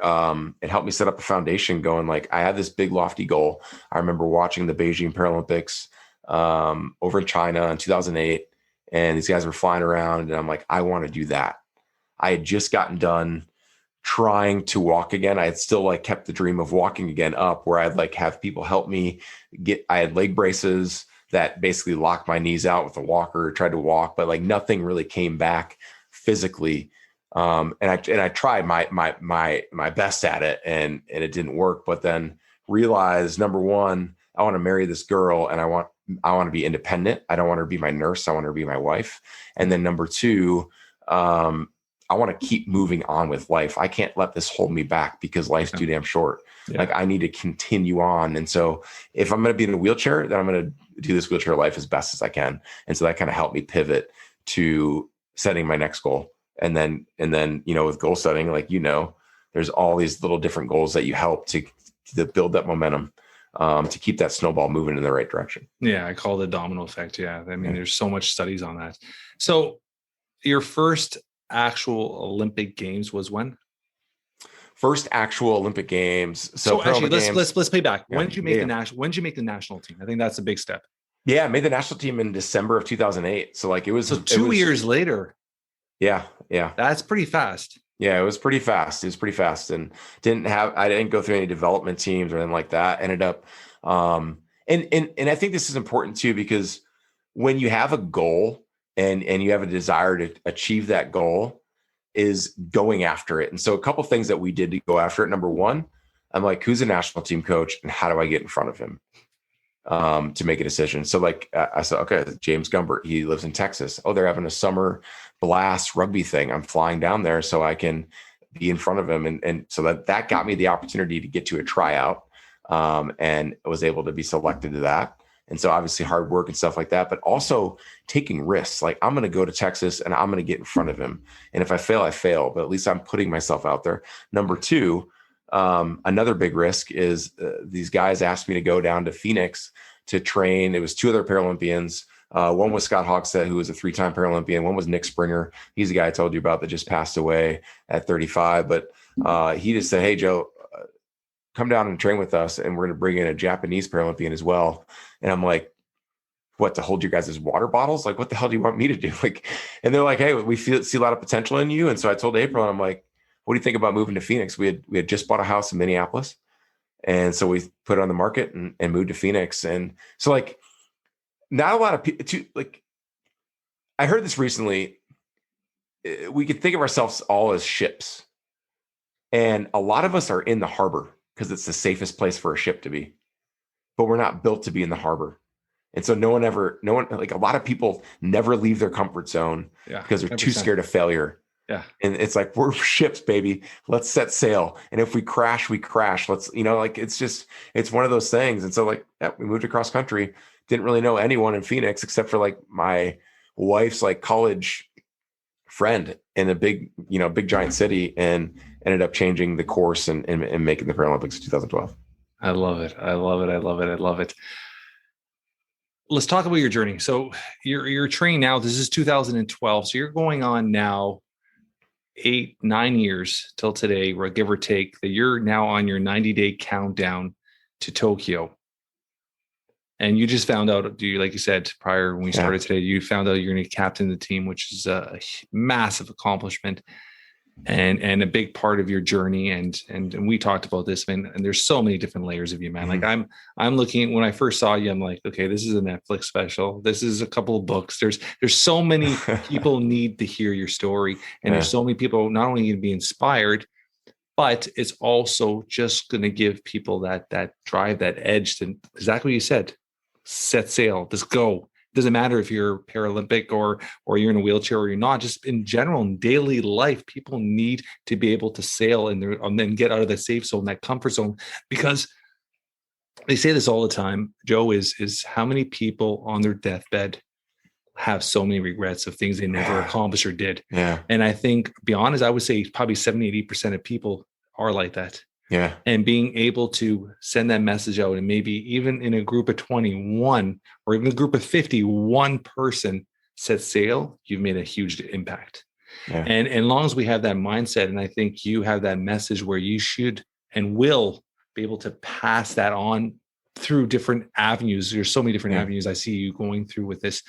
it helped me set up a foundation going like, I have this big lofty goal. I remember watching the Beijing Paralympics over in China in 2008, and these guys were flying around and I'm like, I want to do that. I had just gotten done trying to walk again. I had still like kept the dream of walking again up where I'd like have people help me I had leg braces that basically locked my knees out with a walker, tried to walk, but like nothing really came back physically. And I tried my best at it and it didn't work, but then realized, number one, I want to marry this girl and I want to be independent. I don't want her to be my nurse. I want her to be my wife. And then number two, I want to keep moving on with life. I can't let this hold me back because life's too damn short. Yeah. Like I need to continue on. And so if I'm going to be in a wheelchair, then I'm going to do this wheelchair life as best as I can. And so that kind of helped me pivot to setting my next goal. And then, with goal setting, like, there's all these little different goals that you help to build that momentum, to keep that snowball moving in the right direction. Yeah. I call it the domino effect. Yeah. I mean, there's so much studies on that. So your first actual Olympic Games was when? First actual Olympic Games. So actually, let's play back. When did you make the national team? I think that's a big step. Yeah, I made the national team in December of 2008. So like it was 2 years later. Yeah. That's pretty fast. Yeah, it was pretty fast. And I didn't go through any development teams or anything like that. Ended up, and I think this is important too, because when you have a goal and you have a desire to achieve that goal, is going after it. And so a couple of things that we did to go after it. Number one, I'm like, who's a national team coach and how do I get in front of him to make a decision? So like I said, okay, James Gumbert, he lives in Texas. Oh, they're having a summer blast rugby thing. I'm flying down there so I can be in front of him. And so that got me the opportunity to get to a tryout, and was able to be selected to that. And so obviously hard work and stuff like that, but also taking risks. Like I'm going to go to Texas and I'm going to get in front of him. And if I fail, I fail, but at least I'm putting myself out there. Number two, another big risk is these guys asked me to go down to Phoenix to train. It was 2 other Paralympians One was Scott Hogsett, who was a 3-time Paralympian. One was Nick Springer. He's the guy I told you about that just passed away at 35. But he just said, "Hey, Joe, come down and train with us, and we're going to bring in a Japanese Paralympian as well." And I'm like, "What, to hold your guys' water bottles? Like, what the hell do you want me to do?" Like, and they're like, "Hey, we see a lot of potential in you." And so I told April, and I'm like, "What do you think about moving to Phoenix?" We had just bought a house in Minneapolis. And so we put it on the market and moved to Phoenix. And so, like, not a lot of people, like, I heard this recently. We could think of ourselves all as ships. And a lot of us are in the harbor because it's the safest place for a ship to be. But we're not built to be in the harbor. And so no one, like, a lot of people never leave their comfort zone because they're 100%. Too scared of failure. Yeah. And it's like, we're ships, baby. Let's set sail. And if we crash, we crash. Let's, like, it's one of those things. And so, like, we moved across country, didn't really know anyone in Phoenix except for, like, my wife's, like, college friend in a big giant city, and ended up changing the course and making the Paralympics in 2012. I love it. I love it. I love it. I love it. Let's talk about your journey. So you're training now. This is 2012. So you're going on now 8-9 years till today, where, give or take, that you're now on your 90-day countdown to Tokyo. And you just found out, like you said prior when we started today, you found out you're going to captain the team, which is a massive accomplishment and a big part of your journey. And we talked about this, man. And there's so many different layers of you, man. Mm-hmm. Like I'm looking, when I first saw you, I'm like, okay, this is a Netflix special. This is a couple of books. There's so many people need to hear your story. And there's so many people not only going to be inspired, but it's also just going to give people that drive, that edge to exactly what you said. Set sail, just go. Doesn't matter if you're Paralympic or you're in a wheelchair or you're not. Just in general, in daily life, people need to be able to sail and then get out of that safe zone, that comfort zone, because they say this all the time, Joe, is how many people on their deathbed have so many regrets of things they never accomplished or did. Yeah. And I think, be honest, I would say probably 70-80% of people are like that. Yeah. And being able to send that message out, and maybe even in a group of 21 or even a group of 50, one person set sail, you've made a huge impact. Yeah. And as long as we have that mindset, and I think you have that message where you should and will be able to pass that on through different avenues. There's so many different avenues I see you going through with this,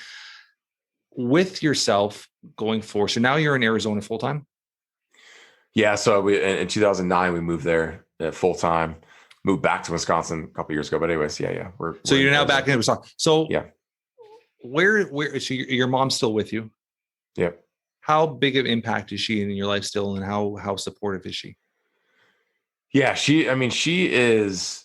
with yourself going forward. So now you're in Arizona full time? Yeah. So in 2009, we moved there full time, moved back to Wisconsin a couple of years ago. But anyways, yeah. So you're now back in Wisconsin. So yeah, where so your mom's still with you? Yeah. How big of impact is she in your life still, and how supportive is she? Yeah, she is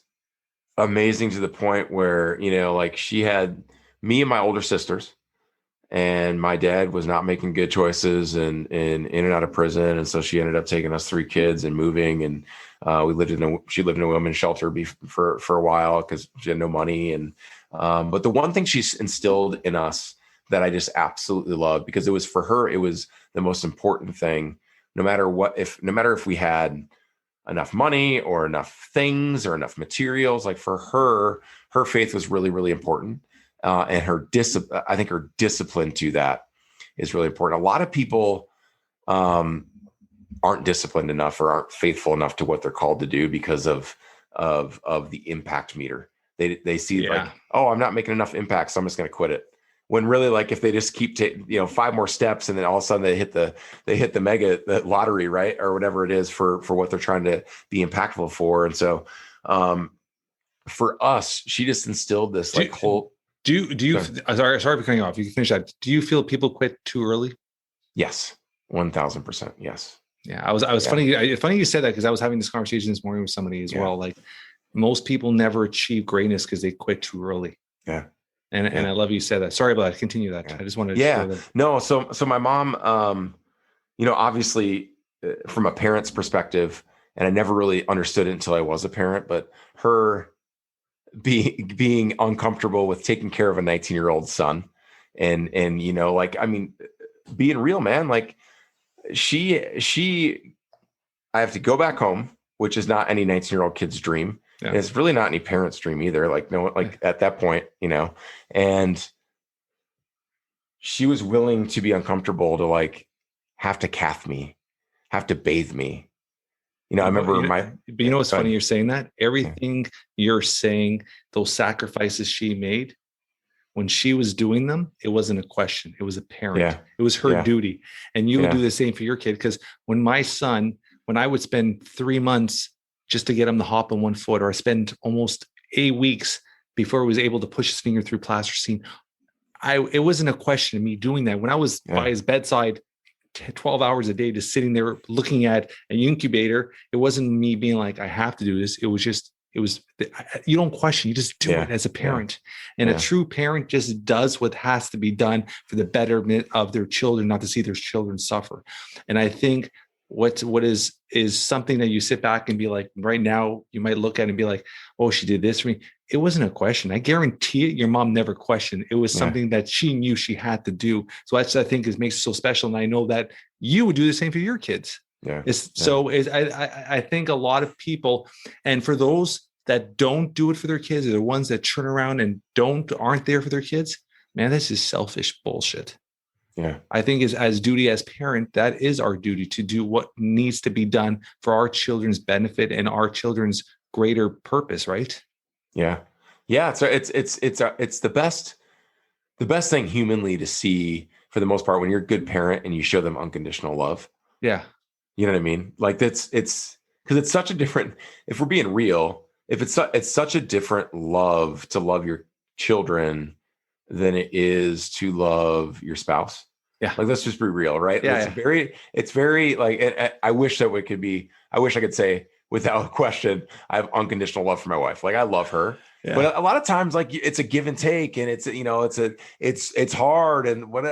amazing to the point where, like, she had me and my older sisters, and my dad was not making good choices and in and out of prison. And so she ended up taking us 3 kids and moving. And she lived in a women's shelter for a while because she had no money. And but the one thing she's instilled in us that I just absolutely love, because it was, for her, it was the most important thing, no matter if we had enough money or enough things or enough materials, like, for her faith was really, really important. And I think her discipline to that is really important. A lot of people aren't disciplined enough or aren't faithful enough to what they're called to do because of the impact meter. They see like, oh, I'm not making enough impact, so I'm just going to quit it. When really, like, if they just keep 5 more steps, and then all of a sudden they hit the mega lottery, right, or whatever it is for what they're trying to be impactful for. And so for us, she just instilled this whole. Do you? Sorry for cutting you off. You can finish that. Do you feel people quit too early? Yes, 1,000%. Yes. Yeah, I was funny. It's funny you said that, because I was having this conversation this morning with somebody as well. Like, most people never achieve greatness because they quit too early. Yeah. And I love you said that. Sorry about that. Continue that. I just wanted to share that. No. So my mom, obviously from a parent's perspective, and I never really understood it until I was a parent, but her being uncomfortable with taking care of a 19-year-old son, and being real, man, like, I have to go back home, which is not any 19-year-old kid's dream. Yeah. And it's really not any parent's dream either. Like, no, like, at that point, and she was willing to be uncomfortable to like have to cath me, have to bathe me. You know, I remember but you know what's funny? You're saying that everything you're saying, those sacrifices she made, when she was doing them, it wasn't a question. It was apparent. Yeah. It was her duty. And you would do the same for your kid. Because when I would spend 3 months just to get him to hop on one foot, or I spend almost 8 weeks before he was able to push his finger through plasticine, it wasn't a question of me doing that. When I was by his bedside 12 hours a day, just sitting there looking at an incubator, it wasn't me being like, I have to do this. It was you don't question, you just do it as a parent. And a true parent just does what has to be done for the betterment of their children, not to see their children suffer. And I think what is something that you sit back and be like, right now, you might look at it and be like, oh, she did this for me. It wasn't a question. I guarantee it. Your mom never questioned. It was something that she knew she had to do. So that's, I think, makes it so special. And I know that you would do the same for your kids. I think a lot of people, and for those that don't do it for their kids, are the ones that turn around and aren't there for their kids. Man, this is selfish bullshit. Yeah. I think as duty as parent, that is our duty to do what needs to be done for our children's benefit and our children's greater purpose, right? Yeah. Yeah. So it's the best thing humanly to see, for the most part, when you're a good parent and you show them unconditional love. Yeah. You know what I mean? Like it's because it's such a different, if we're being real, it's such a different love to love your children than it is to love your spouse. Yeah. Like, let's just be real, right? Yeah. It's very like, I wish that I wish I could say without question, I have unconditional love for my wife. Like, I love her, but a lot of times, like, it's a give and take, and it's hard. And but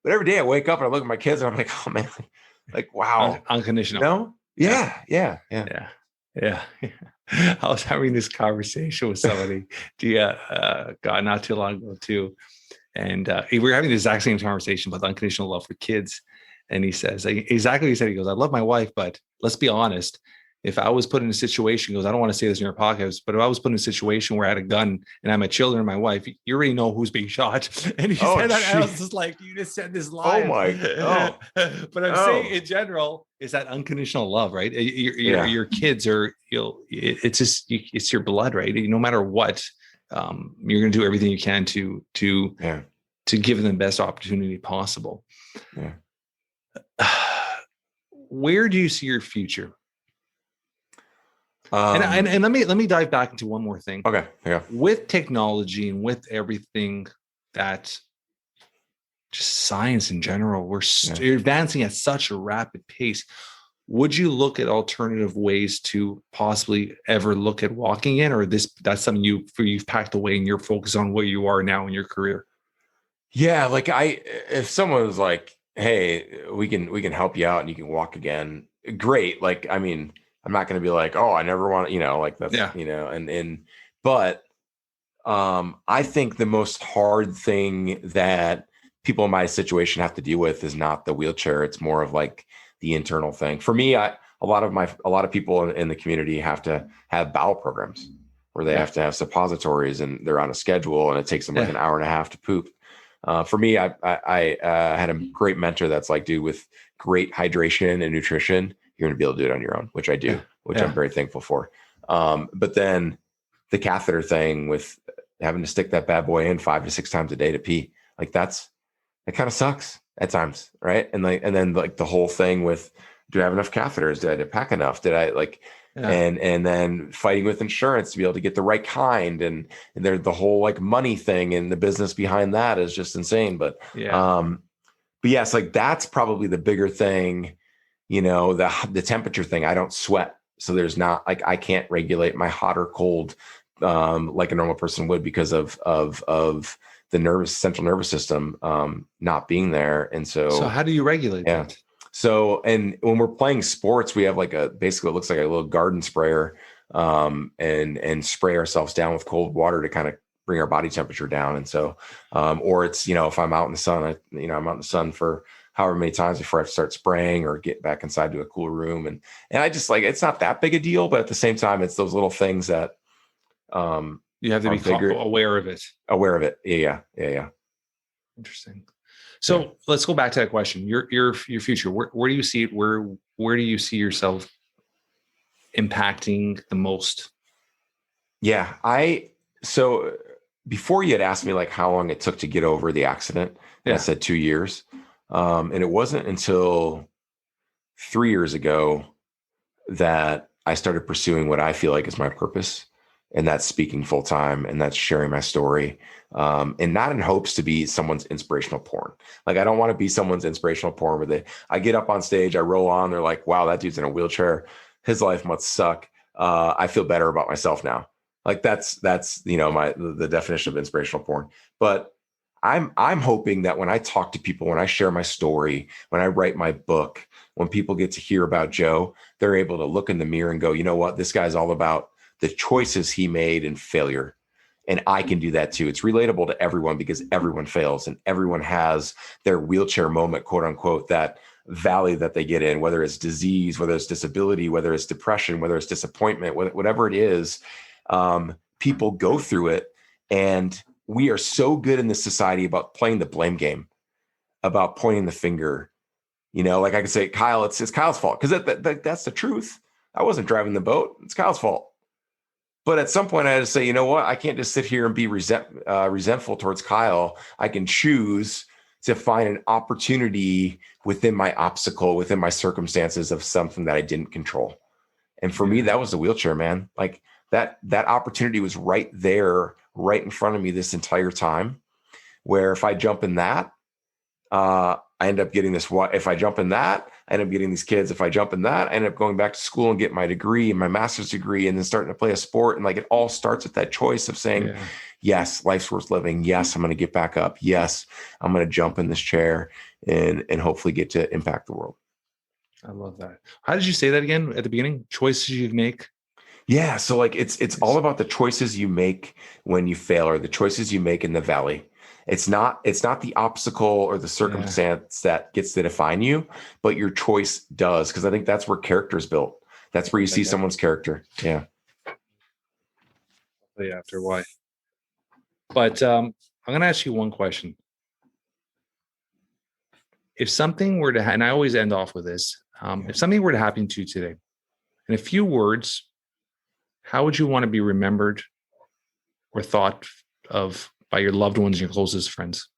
every day I wake up and I look at my kids and I'm like, oh man, like, wow. Unconditional. You know? Yeah. I was having this conversation with somebody, God, not too long ago too. And we were having the exact same conversation about unconditional love for kids. And he says, exactly what he said. He goes, I love my wife, but let's be honest. If I was put in a situation, he goes, I don't want to say this in your podcast, but if I was put in a situation where I had a gun and I had my children and my wife, you already know who's being shot. And he said that, and I was just like, you just said this line. Oh my God. But I'm saying in general, is that unconditional love, right? Your kids are, it's your blood, right? No matter what, you're going to do everything you can to give them the best opportunity possible. Yeah. Where do you see your future? And let me dive back into one more thing. Okay. Yeah. With technology and with everything that just science in general, we're advancing at such a rapid pace. Would you look at alternative ways to possibly ever look at walking in, or that's something you've packed away and you're focused on where you are now in your career? Yeah. Like if someone was like, hey, we can help you out and you can walk again, great. Like, I mean, I'm not going to be like, oh, I never want to, like that's, but I think the most hard thing that people in my situation have to deal with is not the wheelchair. It's more of like the internal thing. For me, a lot of people in the community have to have bowel programs where they have to have suppositories and they're on a schedule and it takes them like an hour and a half to poop. For me, I had a great mentor that's like, dude, with great hydration and nutrition, you're going to be able to do it on your own, which I do, which I'm very thankful for. But then the catheter thing with having to stick that bad boy in 5 to 6 times a day to pee, like that kind of sucks at times. Right. And then the whole thing with, do I have enough catheters? Did I pack enough? Did I and then fighting with insurance to be able to get the right kind. And the whole like money thing and the business behind that is just insane. But yes, like that's probably the bigger thing. The temperature thing, I don't sweat. So there's not like, I can't regulate my hot or cold like a normal person would because of the central nervous system not being there. And so how do you regulate that? So, and when we're playing sports, we have like basically it looks like a little garden sprayer and spray ourselves down with cold water to kind of bring our body temperature down. And so, or it's, if I'm out in the sun, I'm out in the sun for however many times before I have to start spraying or get back inside to a cool room. And I just like, it's not that big a deal, but at the same time, it's those little things that you have to be aware of it. Aware of it. Yeah. Interesting. So let's go back to that question. Your future. Where do you see it? Where do you see yourself impacting the most? Yeah. So before you had asked me like how long it took to get over the accident, and I said 2 years. And it wasn't until 3 years ago that I started pursuing what I feel like is my purpose. And that's speaking full time, and that's sharing my story. And not in hopes to be someone's inspirational porn. Like, I don't want to be someone's inspirational porn where I get up on stage, I roll on, they're like, wow, that dude's in a wheelchair. His life must suck. I feel better about myself now. Like that's, the definition of inspirational porn. But I'm hoping that when I talk to people, when I share my story, when I write my book, when people get to hear about Joe, they're able to look in the mirror and go, you know what, this guy's all about the choices he made in failure. And I can do that too. It's relatable to everyone because everyone fails and everyone has their wheelchair moment, quote unquote, that valley that they get in, whether it's disease, whether it's disability, whether it's depression, whether it's disappointment, whatever it is, people go through it. And we are so good in this society about playing the blame game, about pointing the finger. Like I could say, Kyle, it's Kyle's fault, because that's the truth. I wasn't driving the boat. It's Kyle's fault. But at some point I had to say, you know what? I can't just sit here and be resentful towards Kyle. I can choose to find an opportunity within my obstacle, within my circumstances of something that I didn't control. And for me, that was the wheelchair, man. Like that opportunity was right there, right in front of me this entire time, where if I jump in that, I end up getting this. If I jump in that, I end up getting these kids. If I jump in that, I end up going back to school and get my degree and my master's degree, and then starting to play a sport. And like, it all starts with that choice of saying, yes, life's worth living. Yes, I'm going to get back up. Yes, I'm going to jump in this chair and hopefully get to impact the world. I love that. How did you say that again at the beginning? Choices you make? Yeah. So like, it's all about the choices you make when you fail, or the choices you make in the valley. It's not the obstacle or the circumstance that gets to define you, but your choice does. Because I think that's where character is built. That's where you see someone's character. Yeah. After why. But I'm going to ask you one question. If something were to, and I always end off with this, if something were to happen to you today, in a few words, how would you want to be remembered or thought of by your loved ones and your closest friends?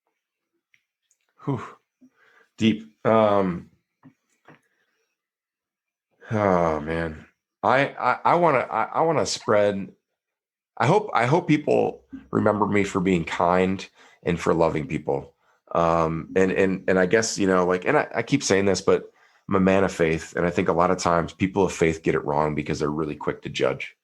Whew. Deep. Oh man. I want to spread. I hope people remember me for being kind and for loving people. And I guess, and I keep saying this, but I'm a man of faith. And I think a lot of times people of faith get it wrong because they're really quick to judge.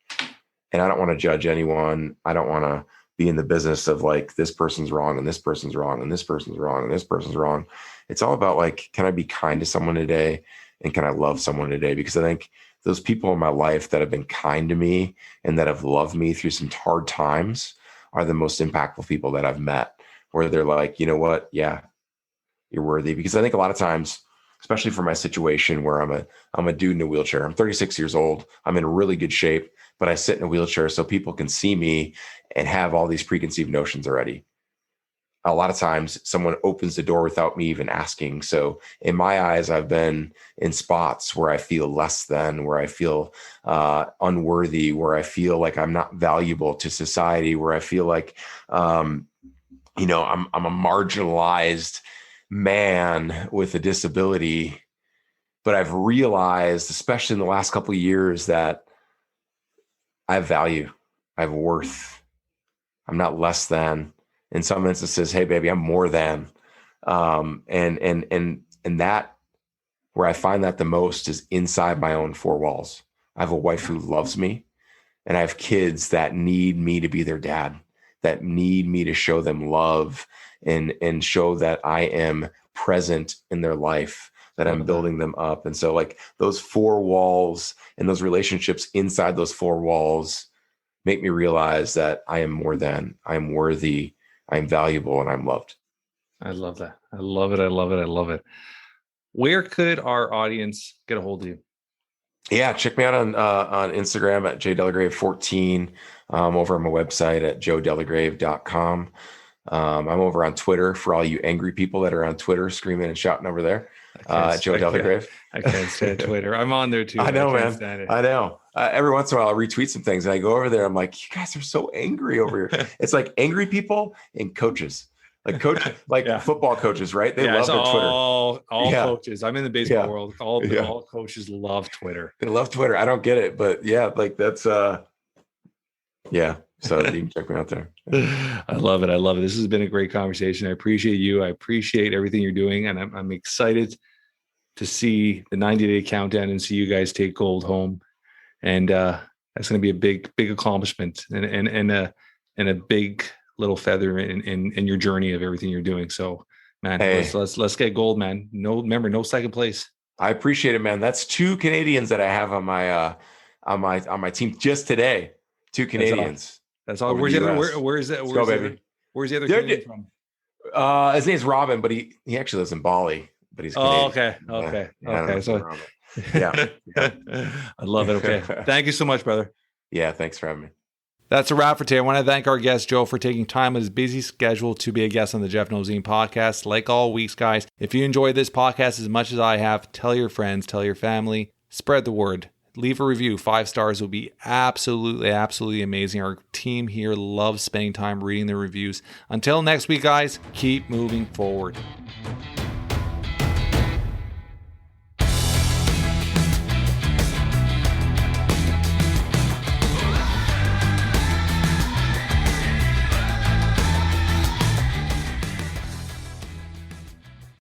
And I don't want to judge anyone. I don't want to be in the business of like, this person's wrong and this person's wrong and this person's wrong and this person's wrong. It's all about like, can I be kind to someone today? And can I love someone today? Because I think those people in my life that have been kind to me and that have loved me through some hard times are the most impactful people that I've met, where they're like, you know what? Yeah, you're worthy. Because I think a lot of times, especially for my situation where I'm a dude in a wheelchair, I'm 36 years old. I'm in really good shape, but I sit in a wheelchair so people can see me and have all these preconceived notions already. A lot of times someone opens the door without me even asking. So in my eyes, I've been in spots where I feel less than, where I feel unworthy, where I feel like I'm not valuable to society, where I feel like, I'm a marginalized man with a disability. But I've realized, especially in the last couple of years, that I have value, I have worth. I'm not less than. In some instances, hey baby, I'm more than. And that, where I find that the most is inside my own four walls. I have a wife who loves me, and I have kids that need me to be their dad, that need me to show them love and show that I am present in their life, that I'm building them up. And so like those four walls and those relationships inside those four walls make me realize that I am more than, I am worthy, I'm valuable, and I'm loved. I love that. I love it. I love it. I love it. Where could our audience get a hold of you? Yeah, check me out on Instagram at jdelagrave14, over on my website at joedelagrave.com. I'm over on Twitter for all you angry people that are on Twitter screaming and shouting over there. Joe Delagrave. I can't stand Twitter. I'm on there too. I know, can't man. Stand it. I know. Every once in a while, I'll retweet some things, and I go over there. I'm like, you guys are so angry over here. It's like angry people and coaches, like football coaches, right? They love their Twitter. All coaches. I'm in the baseball world. All coaches love Twitter. They love Twitter. I don't get it, but yeah, like that's yeah. So you can check me out there. I love it. This has been a great conversation. I appreciate you. I appreciate everything you're doing, and I'm excited to see the 90-day countdown and see you guys take gold home. And that's going to be a big accomplishment and a big little feather in your journey of everything you're doing. So, man, let's get gold, man. No second place. I appreciate it, man. That's 2 Canadians that I have on my team just today. 2 Canadians. That's all. Where's the other Canadian from? His name's Robin, but he actually lives in Bali. But he's Canadian. Okay. So, yeah. I love it. Okay. Thank you so much, brother. Yeah. Thanks for having me. That's a wrap for today. I want to thank our guest, Joe, for taking time with his busy schedule to be a guest on the Jeff Knows Inc. podcast. Like all weeks, guys, if you enjoyed this podcast as much as I have, tell your friends, tell your family, spread the word. Leave a review. 5 stars will be absolutely amazing. Our team here loves spending time reading the reviews. Until next week, guys, keep moving forward.